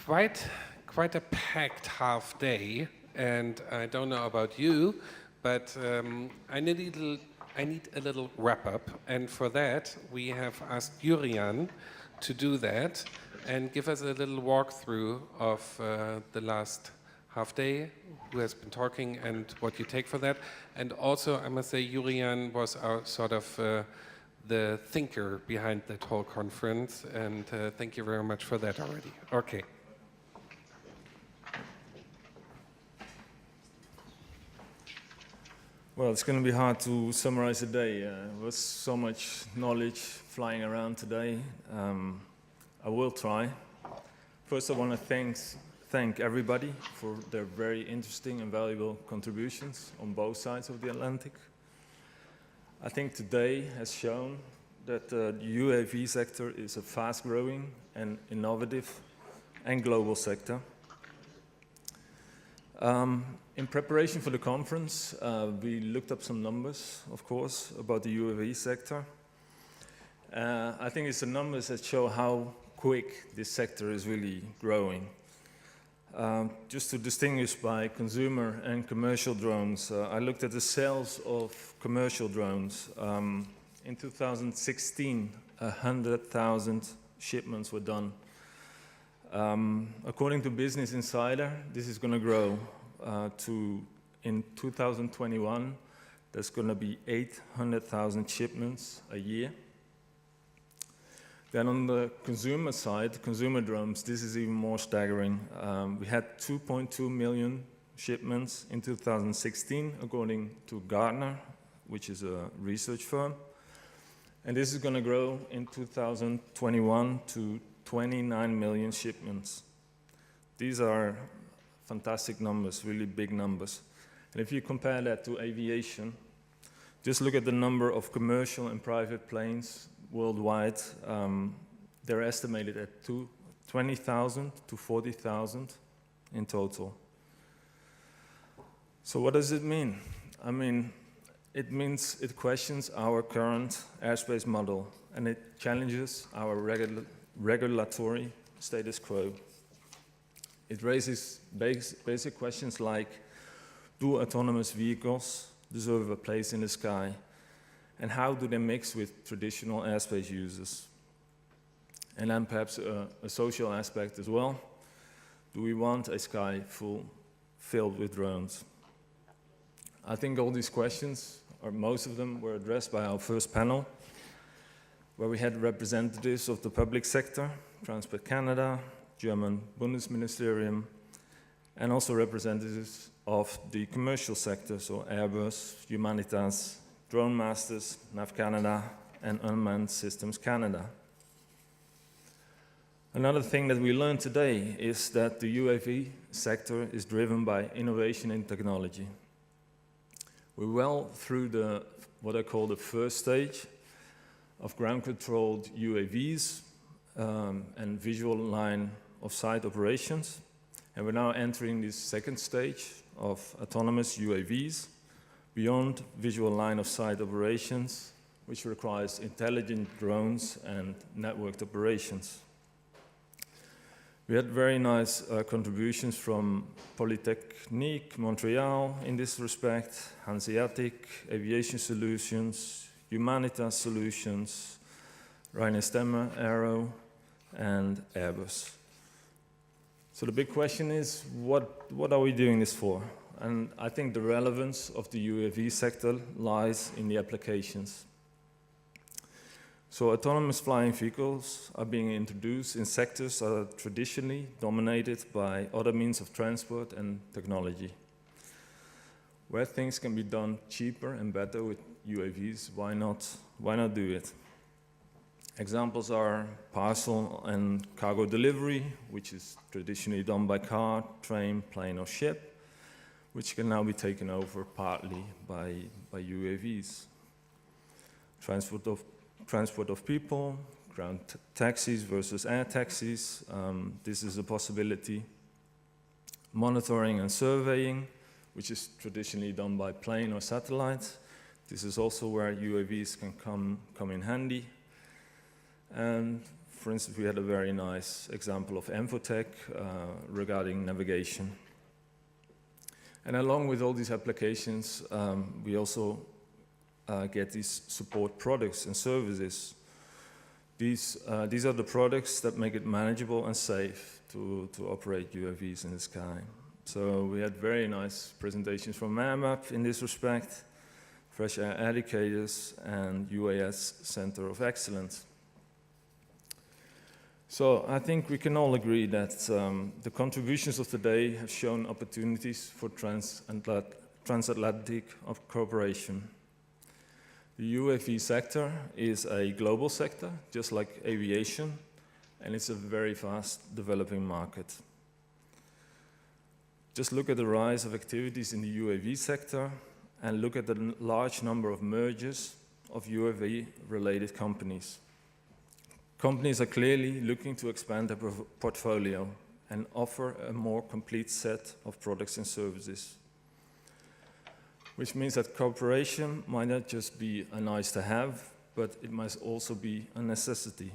quite quite a packed half day, and I don't know about you, but I need a little wrap up, and for that we have asked Jurriaan to do that and give us a little walkthrough of the last half day, who has been talking and what you take for that. And also, I must say, Jurriaan was our sort of the thinker behind that whole conference, and thank you very much for that already. Okay. Well, it's going to be hard to summarize the day. There was so much knowledge flying around today. I will try. First, I want to thank everybody for their very interesting and valuable contributions on both sides of the Atlantic. I think today has shown that the UAV sector is a fast-growing and innovative and global sector. In preparation for the conference, we looked up some numbers, of course, about the UAV sector. I think it's the numbers that show how quick this sector is really growing. Just to distinguish by consumer and commercial drones, I looked at the sales of commercial drones. In 2016, 100,000 shipments were done. According to Business Insider, this is going to grow in 2021, there's going to be 800,000 shipments a year. Then on the consumer side, consumer drones, this is even more staggering. We had 2.2 million shipments in 2016, according to Gartner, which is a research firm. And this is going to grow in 2021 to 29 million shipments. These are fantastic numbers, really big numbers. And if you compare that to aviation, just look at the number of commercial and private planes worldwide. They're estimated at 20,000 to 40,000 in total. So what does it mean? I mean, it means it questions our current airspace model, and it challenges our regulatory status quo. It raises basic questions like, do autonomous vehicles deserve a place in the sky? And how do they mix with traditional airspace users? And then perhaps a social aspect as well. Do we want a sky filled with drones? I think all these questions, or most of them, were addressed by our first panel, where we had representatives of the public sector, Transport Canada, German Bundesministerium, and also representatives of the commercial sector, so Airbus, Humanitas, Drone Masters, NAV Canada, and Unmanned Systems Canada. Another thing that we learned today is that the UAV sector is driven by innovation in technology. We're well through what I call the first stage of ground-controlled UAVs and visual line of sight operations. And we're now entering this second stage of autonomous UAVs beyond visual line of sight operations, which requires intelligent drones and networked operations. We had very nice contributions from Polytechnique, Montreal in this respect, Hanseatic, Aviation Solutions, Humanitas Solutions, Reiner Stemmer, Aero, and Airbus. So the big question is, what are we doing this for? And I think the relevance of the UAV sector lies in the applications. So autonomous flying vehicles are being introduced in sectors that are traditionally dominated by other means of transport and technology. Where things can be done cheaper and better with UAVs, why not do it? Examples are parcel and cargo delivery, which is traditionally done by car, train, plane, or ship, which can now be taken over partly by UAVs. Transport of people, ground taxis versus air taxis, this is a possibility. Monitoring and surveying, which is traditionally done by plane or satellite. This is also where UAVs can come in handy. And For instance, we had a very nice example of Infotech regarding navigation. And along with all these applications, we also get these support products and services. These are the products that make it manageable and safe to operate UAVs in the sky. So we had very nice presentations from MAMAP in this respect, Fresh Air Educators, and UAS Center of Excellence. So I think we can all agree that the contributions of today have shown opportunities for transatlantic cooperation. The UAV sector is a global sector, just like aviation, and it's a very fast developing market. Just look at the rise of activities in the UAV sector and look at the large number of mergers of UAV-related companies. Companies are clearly looking to expand their portfolio and offer a more complete set of products and services, which means that cooperation might not just be a nice to have, but it must also be a necessity.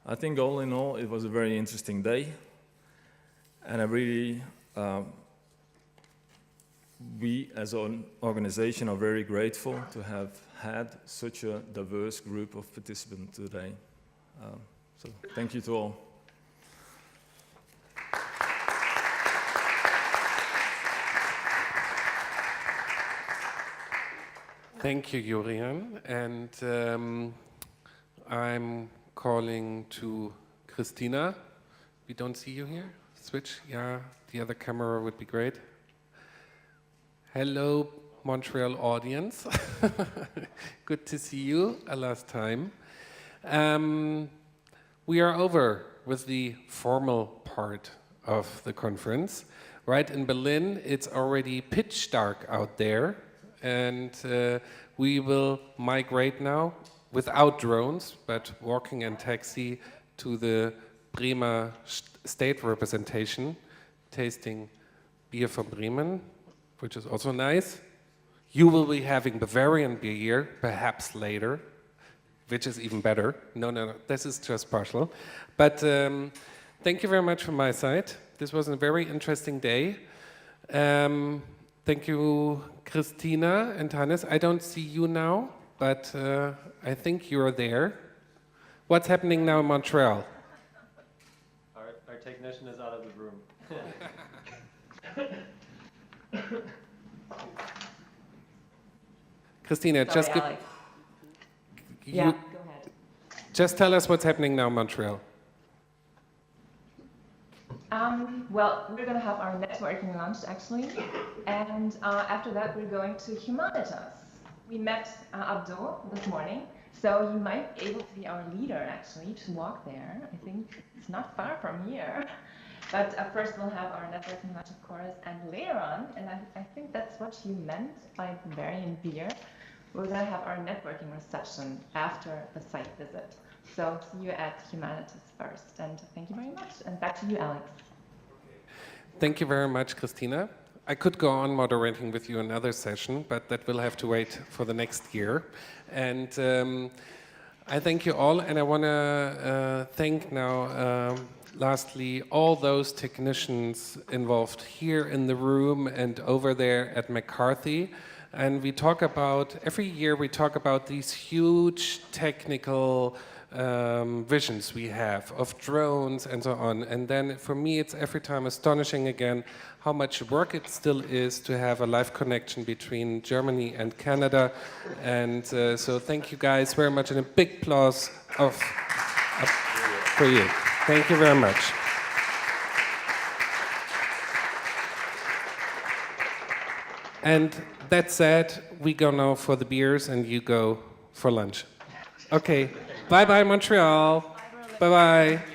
I think all in all, it was a very interesting day, and I really, we as an organization are very grateful to have had such a diverse group of participants today. So thank you to all. Thank you, Jurriaan. And I'm calling to Christina. We don't see you here. Switch. Yeah, the other camera would be great. Hello, Montreal audience. Good to see you last time. We are over with the formal part of the conference. Right in Berlin, it's already pitch dark out there, and we will migrate now without drones, but walking and taxi to the Bremer state representation, tasting beer from Bremen, which is also nice. You will be having Bavarian beer here, perhaps later, which is even better. No, this is just partial. But thank you very much from my side. This was a very interesting day. Thank you, Christina and Hannes. I don't see you now, but I think you're there. What's happening now in Montreal? Our technician is out of the room. Christina, Sorry, just give, Alex. you, Go ahead. just tell us what's happening now in Montreal. Well, we're going to have our networking lunch, actually. And after that, we're going to Humanitas. We met Abdul this morning, so you might be able to be our leader, actually, to walk there. I think it's not far from here. But first, we'll have our networking lunch, of course, and later on, and I think that's what you meant by Bavarian beer, we're going to have our networking reception after the site visit. So see you at Humanitas first, and thank you very much. And back to you, Alex. Thank you very much, Christina. I could go on moderating with you another session, but that will have to wait for the next year. And I thank you all, and I want to thank now, lastly, all those technicians involved here in the room and over there at McCarthy. And we talk about, every year we talk about these huge technical visions we have of drones and so on. And then for me, it's every time astonishing again how much work it still is to have a live connection between Germany and Canada. And so thank you guys very much, and a big applause for you. Thank you very much. And that said, we go now for the beers and you go for lunch. Okay, bye-bye Montreal. Bye-bye.